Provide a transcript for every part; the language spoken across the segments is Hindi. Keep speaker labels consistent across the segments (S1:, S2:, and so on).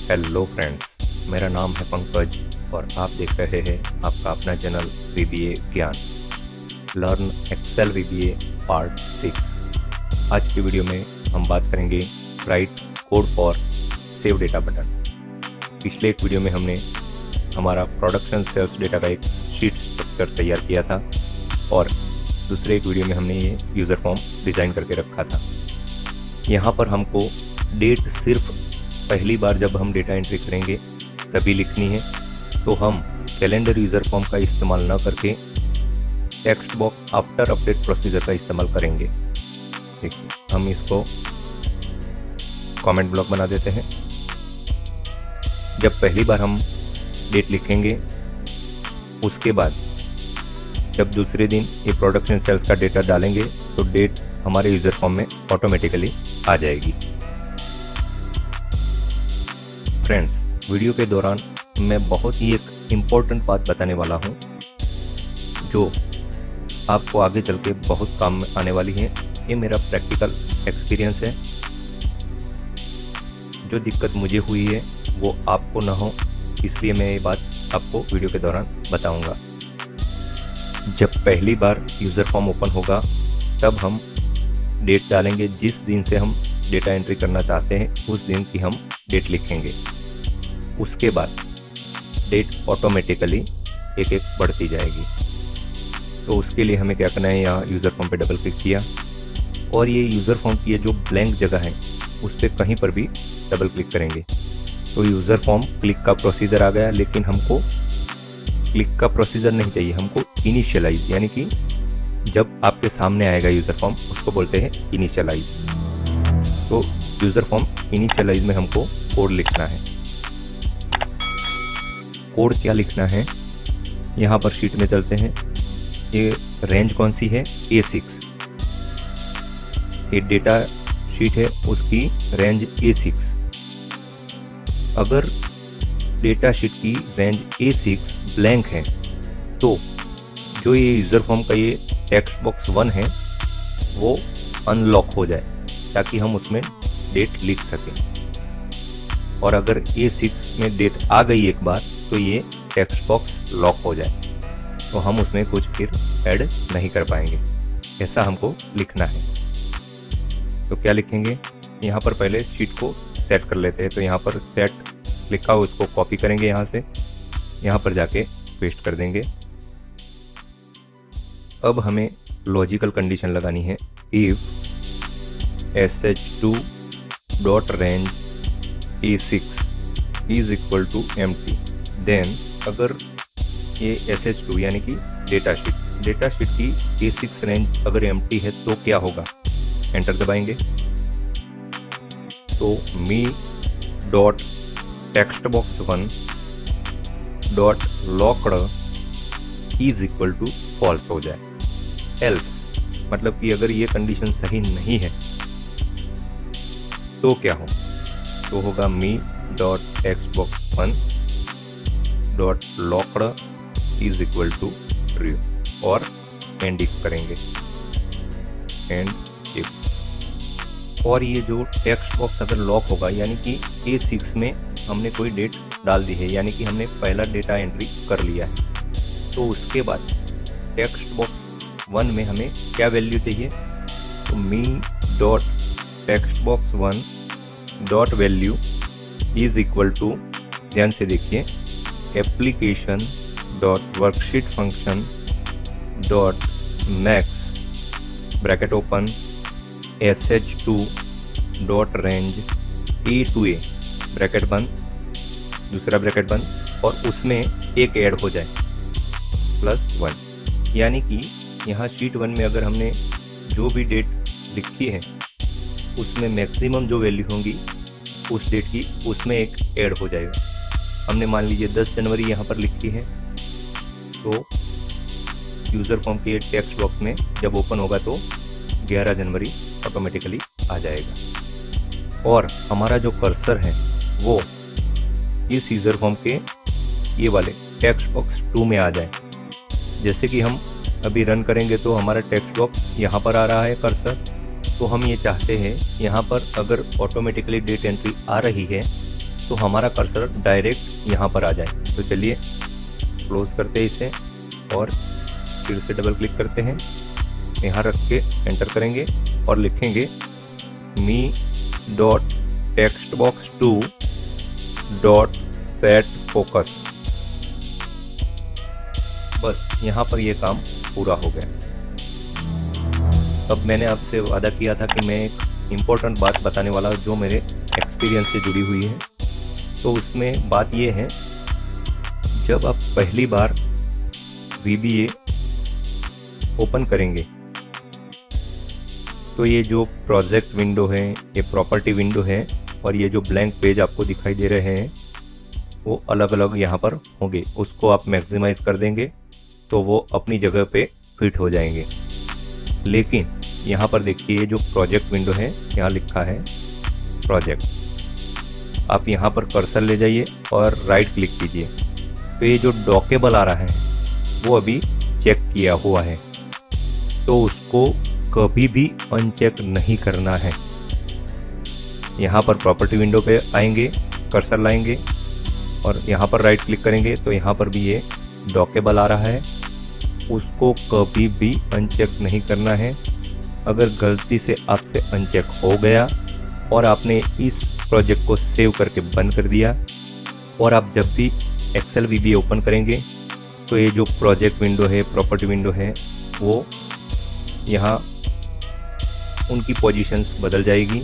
S1: हेलो फ्रेंड्स, मेरा नाम है पंकज और आप देख रहे हैं आपका अपना channel VBA Gyan. Learn Excel VBA part 6। आज की वीडियो में हम बात करेंगे write code for save data button. पिछले एक वीडियो में हमने हमारा प्रोडक्शन सेल्स डेटा का एक शीट स्ट्रक्चर तैयार किया था और दूसरे एक वीडियो में हमने ये यूज़र फॉर्म डिज़ाइन करके रखा था। यहाँ पर हमको डेट सिर्फ पहली बार जब हम डेटा एंट्री करेंगे तभी लिखनी है, तो हम कैलेंडर यूज़र फॉर्म का इस्तेमाल न करके text box after update procedure का इस्तेमाल करेंगे। देखिए, हम इसको कमेंट ब्लॉक बना देते हैं। जब पहली बार हम डेट लिखेंगे, उसके बाद जब दूसरे दिन ये प्रोडक्शन सेल्स का डेटा डालेंगे तो डेट हमारे यूज़र फॉर्म में ऑटोमेटिकली आ जाएगी। फ्रेंड्स, वीडियो के दौरान मैं बहुत ही एक इम्पोर्टेंट बात बताने वाला हूँ जो आपको आगे चल के बहुत काम में आने वाली है। ये मेरा प्रैक्टिकल एक्सपीरियंस है। जो दिक्कत मुझे हुई है वो आपको ना हो, इसलिए मैं ये बात आपको वीडियो के दौरान बताऊंगा। जब पहली बार यूज़र फॉर्म ओपन होगा तब हम डेट डालेंगे। जिस दिन से हम डेटा एंट्री करना चाहते हैं उस दिन की हम डेट लिखेंगे। उसके बाद डेट ऑटोमेटिकली एक एक बढ़ती जाएगी। तो उसके लिए हमें क्या करना है, यहाँ यूज़र फॉर्म पे डबल क्लिक किया और ये यूज़र फॉर्म की ये जो ब्लैंक जगह है उस पर कहीं पर भी डबल क्लिक करेंगे तो यूज़र फॉर्म क्लिक का प्रोसीजर आ गया। लेकिन हमको क्लिक का प्रोसीजर नहीं चाहिए, हमको इनिशियलाइज, यानी कि जब आपके सामने आएगा यूज़र फॉर्म उसको बोलते हैं इनिशियलाइज। तो यूज़र फॉर्म इनिशियलाइज में हमको कोड लिखना है। कोड क्या लिखना है, यहाँ पर शीट में चलते हैं। ये रेंज कौन सी है, A6। ये डेटा शीट है, उसकी रेंज A6। अगर डेटा शीट की रेंज A6 ब्लैंक है तो जो ये यूज़र फॉर्म का ये टेक्स्ट बॉक्स 1 है वो अनलॉक हो जाए ताकि हम उसमें डेट लिख सकें। और अगर A6 में डेट आ गई एक बार तो ये टेक्स्ट बॉक्स लॉक हो जाए तो हम उसमें कुछ फिर ऐड नहीं कर पाएंगे। ऐसा हमको लिखना है। तो क्या लिखेंगे, यहाँ पर पहले शीट को सेट कर लेते हैं। तो यहाँ पर सेट लिखा हो, उसको कॉपी करेंगे, यहाँ से यहाँ पर जाके पेस्ट कर देंगे। अब हमें लॉजिकल कंडीशन लगानी है। If sh2 dot range A6 is equal to empty, then अगर ये sh2 यानी कि डेटा शीट की A6 रेंज अगर एम्प्टी है तो क्या होगा, एंटर दबाएंगे तो me dot text box 1 dot locked is equal to false हो जाए। एल्स मतलब कि अगर ये कंडीशन सही नहीं है तो क्या हो, तो होगा me dot text box 1 dot locked is equal to true और एंड इफ करेंगे, एंड इफ। और ये जो टेक्स्ट बॉक्स अगर लॉक होगा यानी कि A6 में हमने कोई डेट डाल दी है, यानी कि हमने पहला डेटा एंट्री कर लिया है, तो उसके बाद टेक्स्ट बॉक्स 1 में हमें क्या वैल्यू चाहिए, तो me dot text box 1 dot value is equal to, ध्यान से देखिए, application dot worksheet function dot max bracket open sh2 dot range A to A bracket बंद, दूसरा ब्रैकेट बंद, और उसमें एक ऐड हो जाए +1। यानी कि यहाँ शीट 1 में अगर हमने जो भी डेट लिखी है उसमें मैक्सिमम जो वैल्यू होंगी उस डेट की उसमें एक ऐड हो जाएगा। हमने मान लीजिए 10 जनवरी यहाँ पर लिखी है तो यूज़र फॉर्म के टेक्स्ट बॉक्स में जब ओपन होगा तो 11 जनवरी ऑटोमेटिकली आ जाएगा। और हमारा जो कर्सर है वो इस यूज़र फॉर्म के ये वाले टेक्स्ट बॉक्स 2 में आ जाए। जैसे कि हम अभी रन करेंगे तो हमारा टेक्स्ट बॉक्स यहाँ पर आ रहा है कर्सर, तो हम ये चाहते हैं यहाँ पर अगर ऑटोमेटिकली डेट एंट्री आ रही है तो हमारा कर्सर डायरेक्ट यहाँ पर आ जाए। तो चलिए क्लोज करते हैं इसे और फिर से डबल क्लिक करते हैं, यहाँ रख के एंटर करेंगे और लिखेंगे me dot text box 2 dot set focus. बस यहाँ पर ये काम पूरा हो गया। अब मैंने आपसे वादा किया था कि मैं एक इम्पोर्टेंट बात बताने वाला जो मेरे एक्सपीरियंस से जुड़ी हुई है। तो उसमें बात ये है, जब आप पहली बार VBA ओपन करेंगे तो ये जो प्रोजेक्ट विंडो है, ये प्रॉपर्टी विंडो है और ये जो ब्लैंक पेज आपको दिखाई दे रहे हैं वो अलग अलग यहाँ पर होंगे। उसको आप मैक्सिमाइज कर देंगे तो वो अपनी जगह पे फिट हो जाएंगे। लेकिन यहाँ पर देखिए जो प्रोजेक्ट विंडो है, यहाँ लिखा है प्रोजेक्ट। आप यहाँ पर कर्सर ले जाइए और राइट क्लिक कीजिए तो ये जो डॉकेबल आ रहा है वो अभी चेक किया हुआ है, तो उसको कभी भी अनचेक नहीं करना है। यहाँ पर प्रॉपर्टी विंडो पे आएंगे, कर्सर लाएंगे और यहाँ पर राइट क्लिक करेंगे तो यहाँ पर भी ये डॉकेबल आ रहा है, उसको कभी भी अनचेक नहीं करना है। अगर गलती से आपसे अनचेक हो गया और आपने इस प्रोजेक्ट को सेव करके बंद कर दिया और आप जब भी एक्सेल VBA ओपन करेंगे तो ये जो प्रोजेक्ट विंडो है, प्रॉपर्टी विंडो है, वो यहाँ उनकी पोजीशंस बदल जाएगी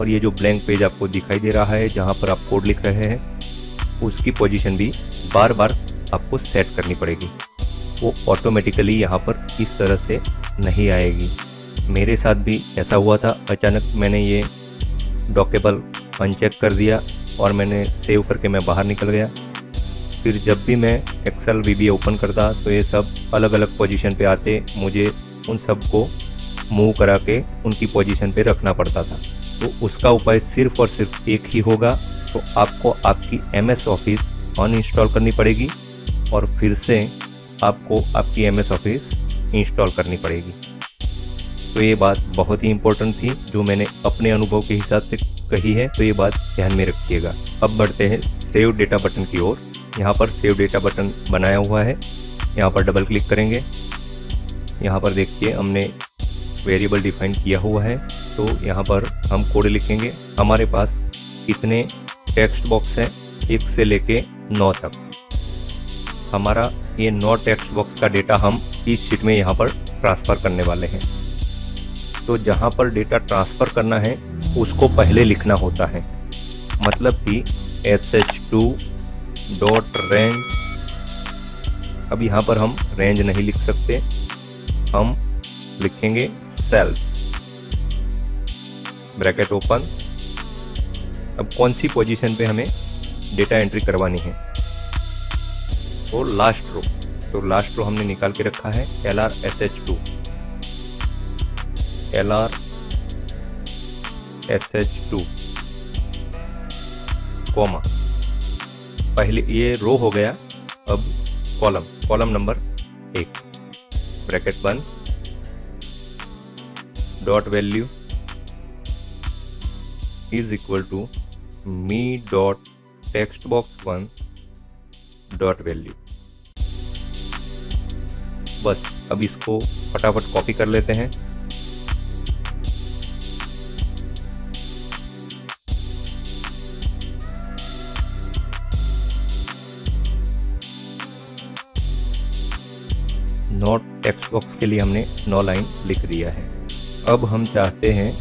S1: और ये जो ब्लैंक पेज आपको दिखाई दे रहा है जहाँ पर आप कोड लिख रहे हैं उसकी पोजीशन भी बार बार आपको सेट करनी पड़ेगी। वो ऑटोमेटिकली यहाँ पर इस तरह से नहीं आएगी। मेरे साथ भी ऐसा हुआ था, अचानक मैंने ये डॉकेबल अनचेक कर दिया और मैंने सेव करके मैं बाहर निकल गया। फिर जब भी मैं एक्सेल VBA ओपन करता तो ये सब अलग अलग पोजीशन पे आते, मुझे उन सब को मूव करा के उनकी पोजीशन पे रखना पड़ता था। तो उसका उपाय सिर्फ और सिर्फ एक ही होगा, तो आपको आपकी MS ऑफिस अनइंस्टॉल करनी पड़ेगी और फिर से आपको आपकी MS ऑफिस इंस्टॉल करनी पड़ेगी। तो ये बात बहुत ही इम्पोर्टेंट थी जो मैंने अपने अनुभव के हिसाब से कही है, तो ये बात ध्यान में रखिएगा। अब बढ़ते हैं सेव डेटा बटन की ओर। यहाँ पर सेव डेटा बटन बनाया हुआ है, यहाँ पर डबल क्लिक करेंगे। यहाँ पर देखिए हमने वेरिएबल डिफाइन किया हुआ है, तो यहाँ पर हम कोड लिखेंगे। हमारे पास कितने टेक्स्ट बॉक्स हैं, 1 से लेके 9 तक। हमारा ये 9 टेक्स्ट बॉक्स का डेटा हम इस शीट में यहाँ पर ट्रांसफ़र करने वाले हैं। तो जहाँ पर डेटा ट्रांसफ़र करना है उसको पहले लिखना होता है, मतलब कि sh2 डॉट रेंज। अब यहाँ पर हम रेंज नहीं लिख सकते, हम लिखेंगे सेल्स, ब्रैकेट ओपन। अब कौन सी पोजीशन पे हमें डेटा एंट्री करवानी है, तो लास्ट रो। तो लास्ट रो हमने निकाल के रखा है LR SH2, LR SH2 comma, पहले ये रो हो गया। अब कॉलम नंबर 1, ब्रैकेट बंद, dot value is equal to me dot text box 1 dot value. बस अब इसको फटाफट कॉपी कर लेते हैं। नोट टेक्स्ट बॉक्स के लिए हमने 9 लाइन लिख दिया है। अब हम चाहते हैं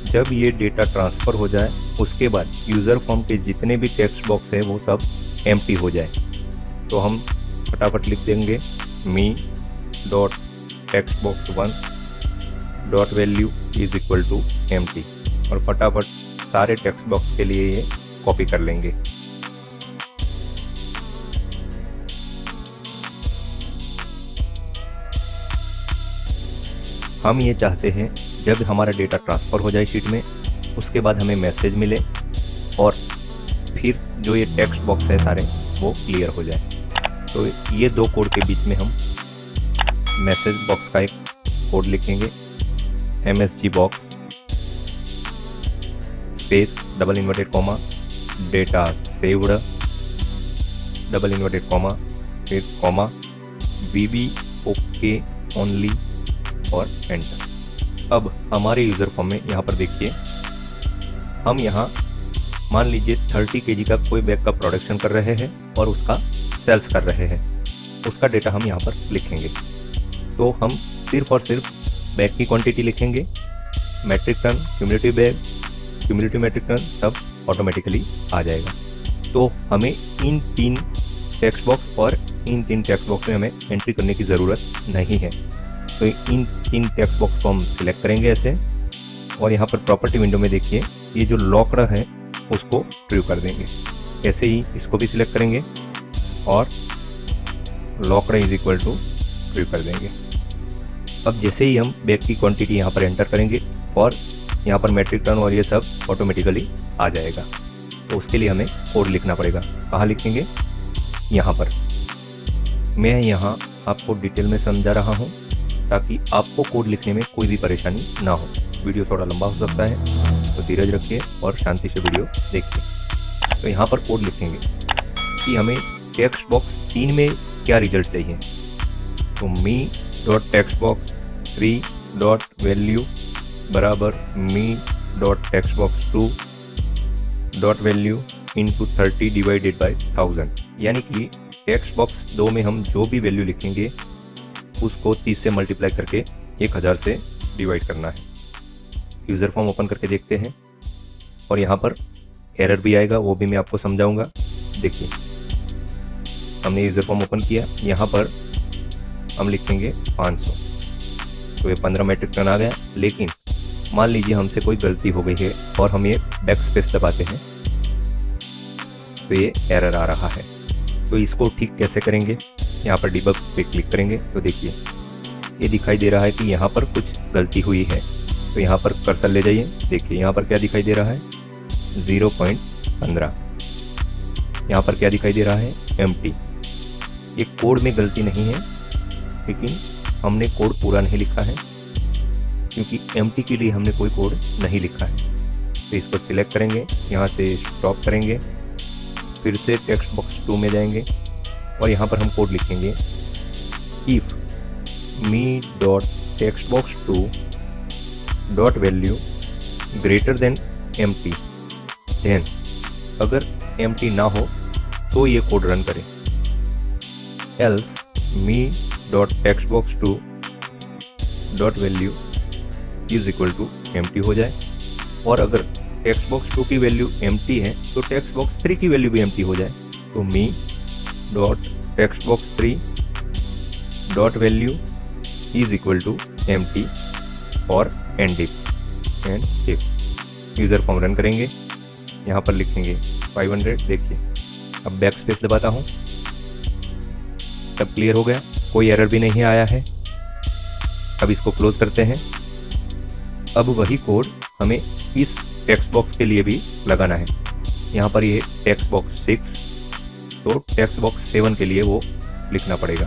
S1: जब ये डेटा ट्रांसफ़र हो जाए उसके बाद यूज़र फॉर्म के जितने भी टेक्स्ट बॉक्स है वो सब एम्प्टी हो जाए। तो हम फटाफट लिख देंगे me dot text box 1 dot value is equal to empty और फटाफट सारे टेक्स्ट बॉक्स के लिए ये कॉपी कर लेंगे। हम ये चाहते हैं जब हमारा डेटा ट्रांसफ़र हो जाए शीट में उसके बाद हमें मैसेज मिले और फिर जो ये टेक्स्ट बॉक्स है सारे वो क्लियर हो जाए। तो ये 2 कोड के बीच में हम मैसेज बॉक्स का एक कोड लिखेंगे, MSG box space double inverted comma data saved, double inverted comma, फिर कॉमा, VB ओके ओनली और एंटर। अब हमारे यूज़र फॉर्म में यहाँ पर देखिए, हम यहाँ मान लीजिए 30 kg का कोई बैग का प्रोडक्शन कर रहे हैं और उसका सेल्स कर रहे हैं, उसका डेटा हम यहाँ पर लिखेंगे। तो हम सिर्फ और सिर्फ बैग की क्वांटिटी लिखेंगे, metric ton, cumulative bag, cumulative metric ton सब ऑटोमेटिकली आ जाएगा। तो हमें इन 3 टेक्स्ट बॉक्स और इन 3 टेक्स्ट बॉक्स में हमें एंट्री करने की ज़रूरत नहीं है। तो इन 3 टेक्स्ट बॉक्स को हम सिलेक्ट करेंगे ऐसे, और यहाँ पर प्रॉपर्टी विंडो में देखिए ये जो लॉक्ड है उसको ट्रू कर देंगे। ऐसे ही इसको भी सिलेक्ट करेंगे और locked is equal to true कर देंगे। अब जैसे ही हम बैग की क्वांटिटी यहाँ पर एंटर करेंगे और यहाँ पर मेट्रिक टन और ये सब ऑटोमेटिकली आ जाएगा। तो उसके लिए हमें कोड लिखना पड़ेगा। कहाँ लिखेंगे? यहाँ पर। मैं यहाँ आपको डिटेल में समझा रहा हूँ ताकि आपको कोड लिखने में कोई भी परेशानी ना हो। वीडियो थोड़ा लंबा हो सकता है तो धीरज रखिए और शांति से वीडियो देखिए। तो यहाँ पर कोड लिखेंगे कि हमें टेक्स्ट बॉक्स 3 में क्या रिजल्ट चाहिए। तो me dot text box 3 dot value बराबर me dot text box 2 dot value into 30 divided by 1000। यानी कि टेक्स्ट बॉक्स 2 में हम जो भी वैल्यू लिखेंगे उसको 30 से मल्टीप्लाई करके 1000 से डिवाइड करना है। यूज़र फॉर्म ओपन करके देखते हैं और यहाँ पर एरर भी आएगा, वो भी मैं आपको समझाऊंगा। देखिए हमने यूज़र फॉर्म ओपन किया, यहाँ पर हम लिखेंगे 500, तो ये 15 मेट्रिक टन आ गया। लेकिन मान लीजिए हमसे कोई गलती हो गई है और हम ये बैक स्पेस दबाते हैं तो ये एरर आ रहा है। तो इसको ठीक कैसे करेंगे? यहाँ पर डिबग पे क्लिक करेंगे तो देखिए ये दिखाई दे रहा है कि यहाँ पर कुछ गलती हुई है। तो यहाँ पर कर्सर ले जाइए, देखिए यहाँ पर क्या दिखाई दे रहा है 0.15। यहाँ पर क्या दिखाई दे रहा है एम्प्टी। ये कोड में गलती नहीं है, लेकिन हमने कोड पूरा नहीं लिखा है क्योंकि एम्प्टी के लिए हमने कोई कोड नहीं लिखा है। तो इसको सिलेक्ट करेंगे, यहाँ से स्टॉप करेंगे, फिर से टेक्स्ट बॉक्स 2 में जाएंगे और यहाँ पर हम कोड लिखेंगे if me dot text box 2 dot value greater than empty, then अगर एम्प्टी ना हो तो ये कोड रन करें। Else me dot text box 2 dot value is equal to empty हो जाए। और अगर टेक्स्ट बॉक्स 2 की वैल्यू एम्प्टी है तो टेक्स्ट बॉक्स 3 की वैल्यू भी एम्प्टी हो जाए। तो me dot text box 3 dot value is equal to empty और end if user form run करेंगे, यहाँ पर लिखेंगे 500। देखिए अब बैक स्पेस दबाता हूँ, सब क्लियर हो गया, कोई एरर भी नहीं आया है। अब इसको क्लोज करते हैं। अब वही कोड हमें इस टेक्स्ट बॉक्स के लिए भी लगाना है। यहाँ पर ये टेक्स्ट बॉक्स 6, तो टेक्स्ट बॉक्स 7 के लिए वो लिखना पड़ेगा।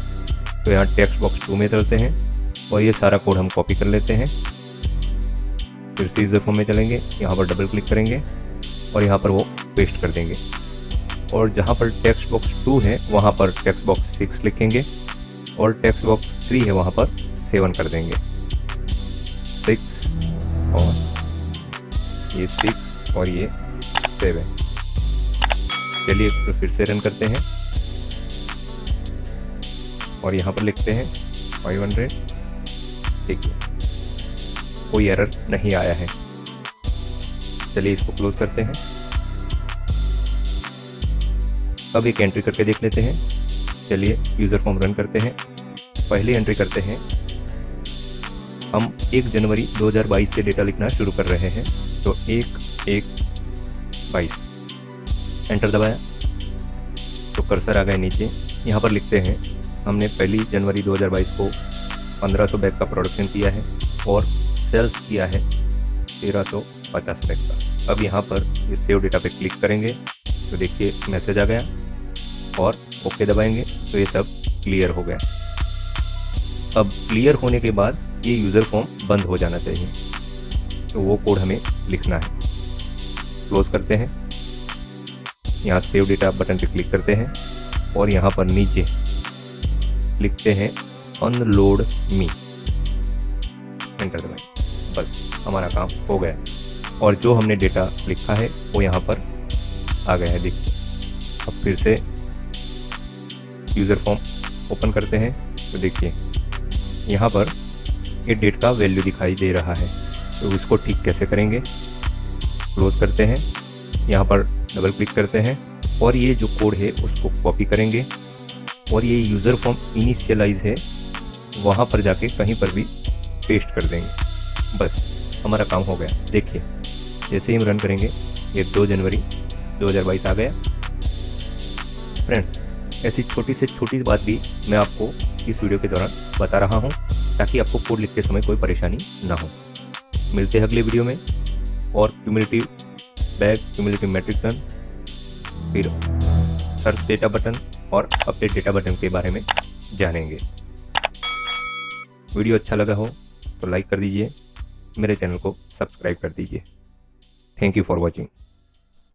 S1: तो यहाँ टेक्स्ट बॉक्स 2 में चलते हैं और ये सारा कोड हम कॉपी कर लेते हैं। फिर से यूज़र फॉर्म में चलेंगे, यहाँ पर डबल क्लिक करेंगे और यहाँ पर वो पेस्ट कर देंगे। और जहाँ पर टेक्स्ट बॉक्स 2 है वहाँ पर टेक्स्ट बॉक्स 6 लिखेंगे और टेक्स्ट बॉक्स 3 है वहाँ पर 7 कर देंगे। 6 और ये 6 और ये 7। चलिए तो फिर से रन करते हैं और यहाँ पर लिखते हैं 500। देखिए कोई एरर नहीं आया है। चलिए इसको क्लोज करते हैं। अब एक एंट्री करके देख लेते हैं। चलिए यूज़र फॉर्म रन करते हैं। पहली एंट्री करते हैं, हम 1 जनवरी 2022 से डेटा लिखना शुरू कर रहे हैं। तो 1/1/22 एंटर दबाया तो कर्सर आ गए नीचे। यहाँ पर लिखते हैं हमने 1 जनवरी 2022 को 1500 बैग का प्रोडक्शन किया है और सेल्स किया है 1350 बैग का। अब यहाँ पर इस सेव डेटा पे क्लिक करेंगे तो देखिए मैसेज आ गया और ओके दबाएंगे तो ये सब क्लियर हो गया। अब क्लियर होने के बाद ये यूज़र फॉर्म बंद हो जाना चाहिए, तो वो कोड हमें लिखना है। क्लोज करते हैं यहाँ सेव डेटा बटन पे क्लिक करते हैं और यहाँ पर नीचे लिखते हैं अनलोड मी, एंटर दबाएं। बस हमारा काम हो गया और जो हमने डेटा लिखा है वो यहाँ पर आ गया है। देखिए अब फिर से यूज़र फॉर्म ओपन करते हैं तो देखिए यहाँ पर ये डेट का वैल्यू दिखाई दे रहा है। तो इसको ठीक कैसे करेंगे, क्लोज करते हैं, यहाँ पर डबल क्लिक करते हैं और ये जो कोड है उसको कॉपी करेंगे और ये यूज़र फॉर्म इनिशियलाइज है वहाँ पर जाके कहीं पर भी पेस्ट कर देंगे। बस हमारा काम हो गया। देखिए जैसे ही हम रन करेंगे ये 2 जनवरी 2022 आ गया। फ्रेंड्स, ऐसी छोटी से छोटी बात भी मैं आपको इस वीडियो के दौरान बता रहा हूँ ताकि आपको कोड लिखते समय कोई परेशानी ना हो। मिलते हैं अगले वीडियो में और cumulative bag, cumulative metric ton, फिर सर्च डेटा बटन और अपडेट डेटा बटन के बारे में जानेंगे। वीडियो अच्छा लगा हो तो लाइक कर दीजिए, मेरे चैनल को सब्सक्राइब कर दीजिए। Thank you for watching.